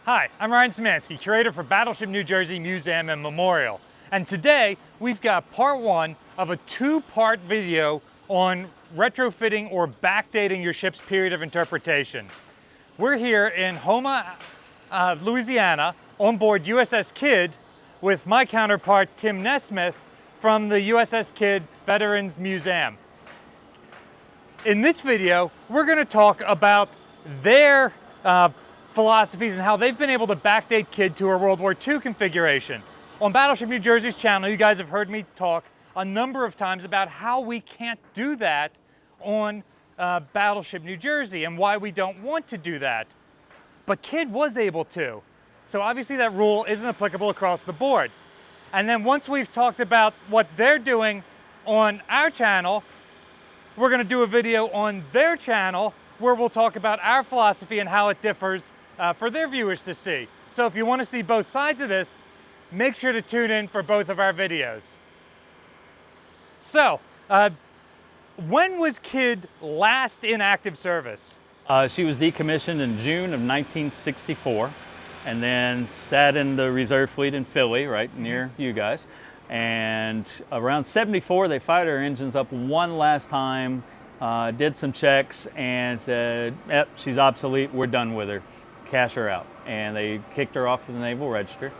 Hi, I'm Ryan Szymanski, curator for Battleship New Jersey Museum and Memorial. And today we've got part one of a two-part video on retrofitting or backdating your ship's period of interpretation. We're here in Houma, Louisiana, on board USS KIDD with my counterpart Tim Nesmith from the USS KIDD Veterans Museum. In this video, we're going to talk about their philosophies and how they've been able to backdate KIDD to a World War II configuration. On Battleship New Jersey's channel, you guys have heard me talk a number of times about how we can't do that on Battleship New Jersey and why we don't want to do that. But KIDD was able to. So obviously that rule isn't applicable across the board. And then once we've talked about what they're doing on our channel, we're going to do a video on their channel where we'll talk about our philosophy and how it differs for their viewers to see. So if you want to see both sides of this, make sure to tune in for both of our videos. So, when was KIDD last in active service? She was decommissioned in June of 1964 and then sat in the reserve fleet in Philly, right near you guys. And around 74, they fired her engines up one last time, did some checks and said, yep, she's obsolete, we're done with her, cash her out. And they kicked her off to the Naval Register.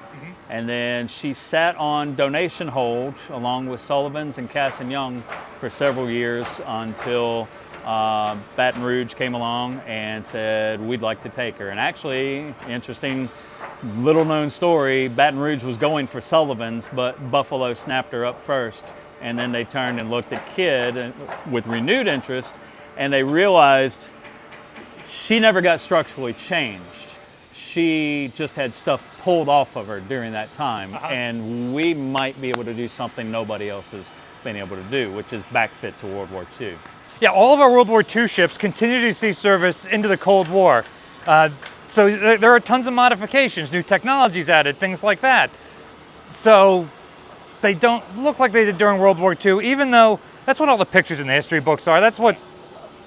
And then she sat on donation hold along with Sullivan's and Cass and Young for several years until Baton Rouge came along and said, we'd like to take her. And actually, interesting little known story, Baton Rouge was going for Sullivan's, but Buffalo snapped her up first. And then they turned and looked at KIDD with renewed interest, and they realized she never got structurally changed. She just had stuff pulled off of her during that time, and we might be able to do something nobody else has been able to do, which is backfit to World War II. Yeah, all of our World War II ships continue to see service into the Cold War. So there are tons of modifications, new technologies added, things like that. So they don't look like they did during World War II, even though that's what all the pictures in the history books are. That's what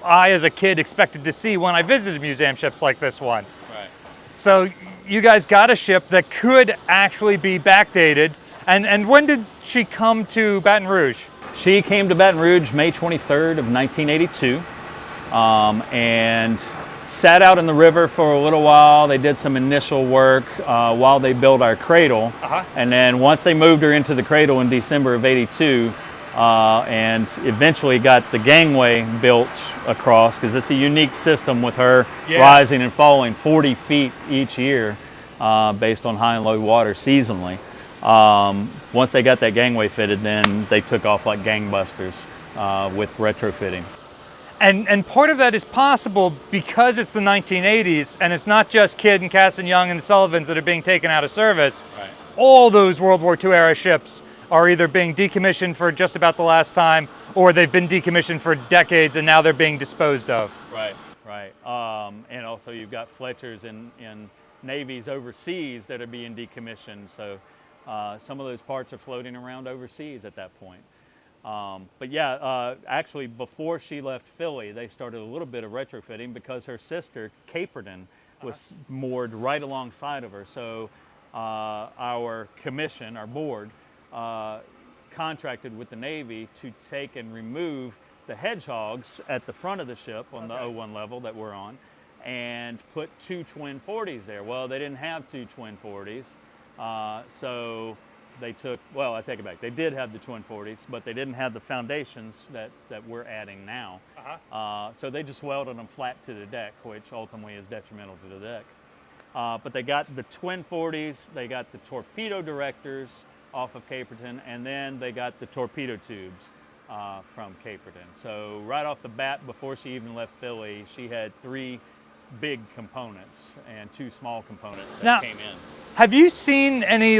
I, as a kid, expected to see when I visited museum ships like this one. Right. So you guys got a ship that could actually be backdated. And when did she come to Baton Rouge? She came to Baton Rouge May 23rd of 1982 and sat out in the river for a little while. They did some initial work while they built our cradle. And then once they moved her into the cradle in December of 82 and eventually got the gangway built across, because it's a unique system with her rising and falling 40 feet each year based on high and low water seasonally. Once they got that gangway fitted, then they took off like gangbusters with retrofitting. And part of that is possible because it's the 1980s and it's not just KIDD and Cass and Young and the Sullivans that are being taken out of service. Right. All those World War II era ships are either being decommissioned for just about the last time, or they've been decommissioned for decades and now they're being disposed of. Right, right. And also you've got Fletchers in navies overseas that are being decommissioned. So some of those parts are floating around overseas at that point. But yeah, actually before she left Philly, they started a little bit of retrofitting because her sister, Caperton, was moored right alongside of her. So our commission, our board, contracted with the Navy to take and remove the hedgehogs at the front of the ship on the O1 level that we're on and put two twin 40s there. Well, they didn't have two twin 40s, so they took, well, I take it back. They did have the twin 40s, but they didn't have the foundations that we're adding now. So they just welded them flat to the deck, which ultimately is detrimental to the deck. But they got the twin 40s, they got the torpedo directors off of Caperton, and then they got the torpedo tubes from Caperton. So right off the bat, before she even left Philly, she had three big components and two small components that came in. Have you seen any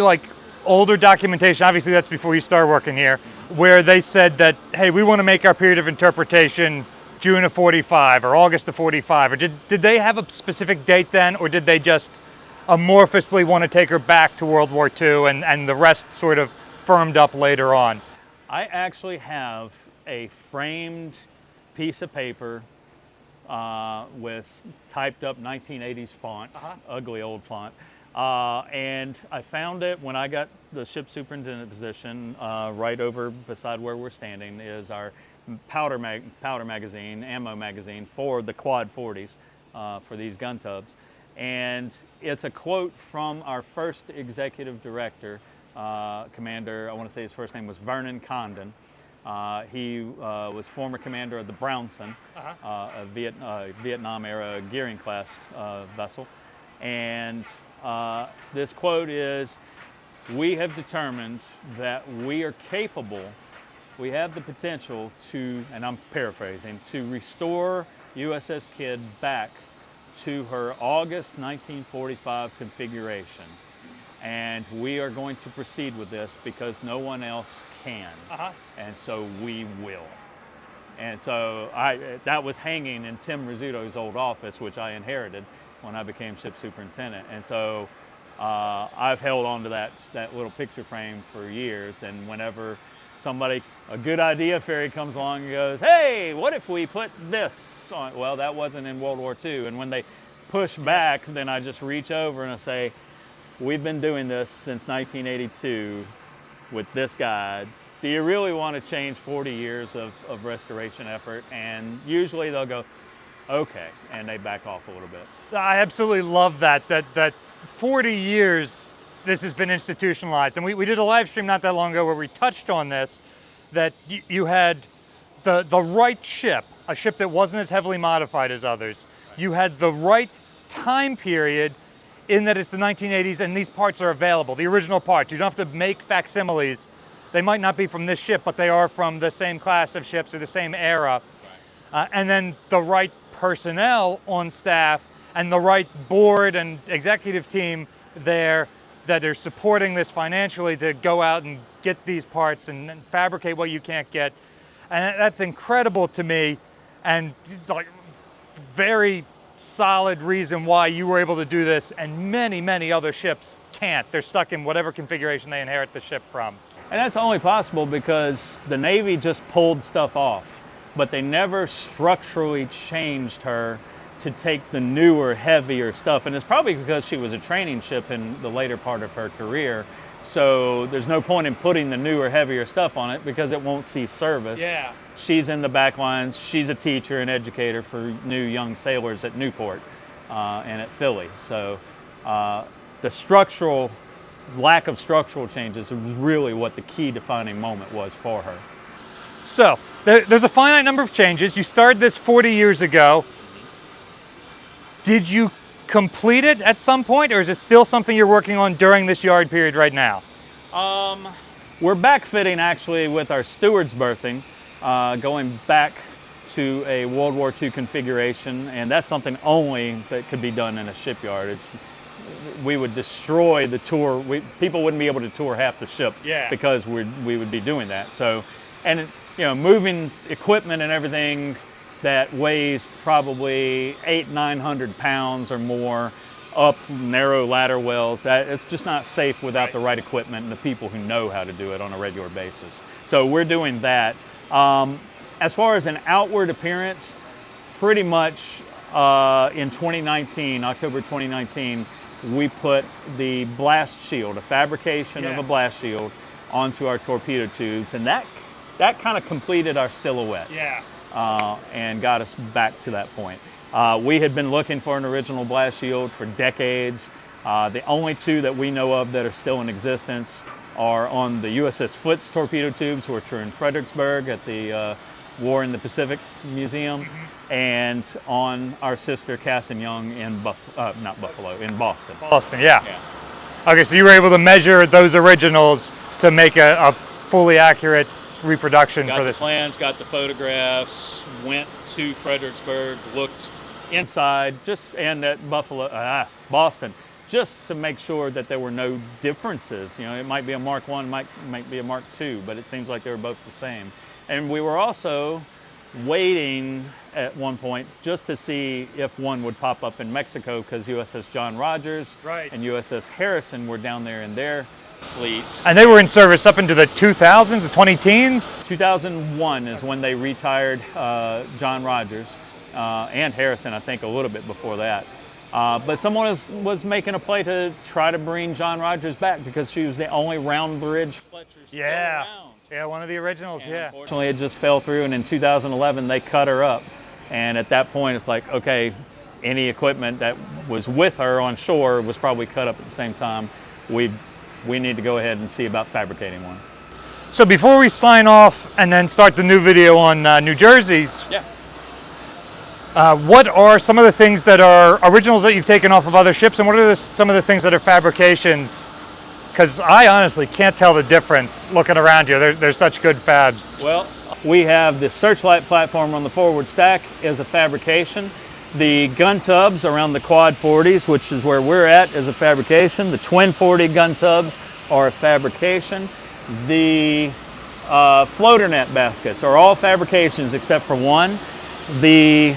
older documentation, obviously that's before you started working here, where they said that, hey, we want to make our period of interpretation June of 45 or August of 45, or did they have a specific date then, or did they just amorphously want to take her back to World War II and the rest sort of firmed up later on? I actually have a framed piece of paper with typed up 1980s font, ugly old font. And I found it when I got the ship superintendent position. Right over beside where we're standing is our powder magazine, ammo magazine for the quad 40s for these gun tubs. And it's a quote from our first executive director, commander, I want to say his first name was Vernon Condon. He was former commander of the Brownson, a Vietnam era Gearing class vessel. And this quote is, "We have determined that we are capable, we have the potential to," and I'm paraphrasing, "to restore USS Kidd back to her August 1945 configuration. And we are going to proceed with this because no one else can. And so we will." And so that was hanging in Tim Rizzuto's old office, which I inherited when I became ship superintendent. And so I've held on to that little picture frame for years. And whenever a good idea fairy comes along and goes, "Hey, what if we put this on?" Well, that wasn't in World War II. And when they push back, then I just reach over and I say, "We've been doing this since 1982 with this guide. Do you really want to change 40 years of restoration effort?" And usually they'll go, "Okay," and they back off a little bit. I absolutely love that 40 years this has been institutionalized. And we did a live stream not that long ago where we touched on this, that you had the right ship, a ship that wasn't as heavily modified as others. You had the right time period in that it's the 1980s and these parts are available, the original parts. You don't have to make facsimiles. They might not be from this ship, but they are from the same class of ships or the same era. And then the right personnel on staff and the right board and executive team there that are supporting this financially to go out and get these parts and fabricate what you can't get. And that's incredible to me, and like very solid reason why you were able to do this and many, many other ships can't. They're stuck in whatever configuration they inherit the ship from. And that's only possible because the Navy just pulled stuff off, but they never structurally changed her to take the newer, heavier stuff. And it's probably because she was a training ship in the later part of her career. So there's no point in putting the newer, heavier stuff on it because it won't see service. Yeah. She's in the back lines. She's a teacher and educator for new young sailors at Newport and at Philly. So the lack of structural changes was really what the key defining moment was for her. So there's a finite number of changes. You started this 40 years ago. Did you complete it at some point, or is it still something you're working on during this yard period right now? We're backfitting actually with our steward's berthing, going back to a World War II configuration, and that's something only that could be done in a shipyard. We would destroy the tour. People wouldn't be able to tour half the ship because we would be doing that. So, and moving equipment and everything that weighs probably 800-900 pounds or more up narrow ladder wells. It's just not safe without the right equipment and the people who know how to do it on a regular basis. So we're doing that. As far as an outward appearance, pretty much in 2019, October 2019, we put the blast shield, a fabrication of a blast shield, onto our torpedo tubes, and that kind of completed our silhouette. And got us back to that point. We had been looking for an original blast shield for decades. The only two that we know of that are still in existence are on the USS Foote's torpedo tubes, which are in Fredericksburg at the War in the Pacific Museum, and on our sister Cass and Young in in Boston. Boston, yeah. Okay, so you were able to measure those originals to make a fully accurate reproduction for this. Got the plans, got the photographs, went to Fredericksburg, looked inside, and at Boston, just to make sure that there were no differences. It might be a Mark I, might be a Mark II, but it seems like they were both the same. And we were also waiting at one point just to see if one would pop up in Mexico, because USS John Rogers and USS Harrison were down there in their fleet. And they were in service up into the 2000s, the 20-teens? 2001 is when they retired John Rogers. and Harrison, I think, a little bit before that. But someone was making a play to try to bring John Rogers back because she was the only round bridge Fletcher still around. Yeah, one of the originals, And yeah. Unfortunately, it just fell through, and in 2011, they cut her up. And at that point, it's like, okay, any equipment that was with her on shore was probably cut up at the same time. We need to go ahead and see about fabricating one. So before we sign off and then start the new video on New Jersey's, Yeah. what are some of the things that are originals that you've taken off of other ships, and what are some of the things that are fabrications? Because I honestly can't tell the difference looking around here. They're such good fabs. Well, we have the searchlight platform on the forward stack is a fabrication. The gun tubs around the quad 40s, which is where we're at, is a fabrication. The twin 40 gun tubs are a fabrication. The floater net baskets are all fabrications except for one. The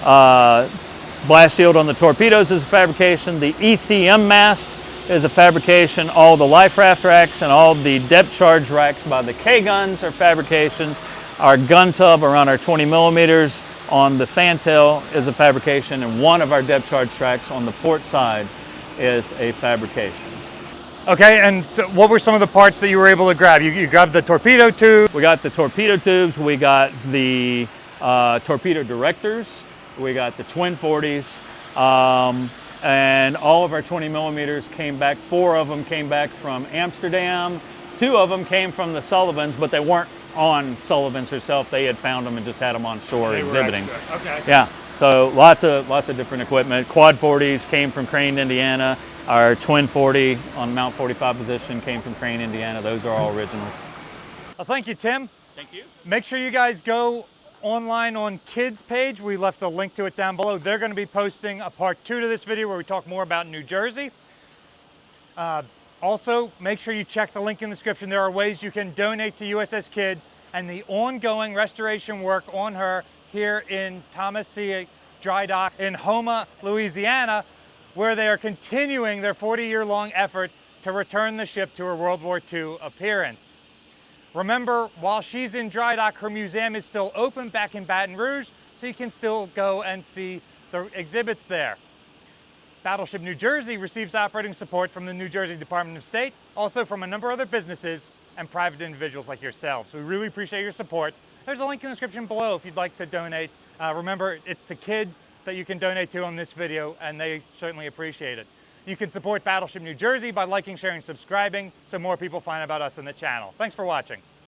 blast shield on the torpedoes is a fabrication. The ECM mast is a fabrication. All the life raft racks and all the depth charge racks by the K-guns are fabrications. Our gun tub around our 20 millimeters on the fantail is a fabrication, and one of our depth charge tracks on the port side is a fabrication. Okay, and so what were some of the parts that you were able to grab? You grabbed the torpedo tube. We got the torpedo tubes, we got the torpedo directors, we got the twin 40s, and all of our 20 millimeters came back. 4 of them came back from Amsterdam. 2 of them came from the Sullivans, but they weren't on Sullivan's herself. They had found them and just had them on shore exhibiting. Okay. Yeah, so lots of different equipment. Quad 40s came from Crane, Indiana. Our twin 40 on Mount 45 position came from Crane, Indiana. Those are all originals. Well, thank you, Tim. Thank you. Make sure you guys go online on KIDD's page. We left a link to it down below. They're going to be posting a part 2 to this video where we talk more about New Jersey. Also, make sure you check the link in the description. There are ways you can donate to USS KIDD and the ongoing restoration work on her here in Thomas C. Dry Dock in Houma, Louisiana, where they are continuing their 40-year-long effort to return the ship to her World War II appearance. Remember, while she's in dry dock, her museum is still open back in Baton Rouge, so you can still go and see the exhibits there. Battleship New Jersey receives operating support from the New Jersey Department of State, also from a number of other businesses and private individuals like yourselves. We really appreciate your support. There's a link in the description below if you'd like to donate. Remember, it's to KIDD that you can donate to on this video, and they certainly appreciate it. You can support Battleship New Jersey by liking, sharing, subscribing so more people find about us in the channel. Thanks for watching.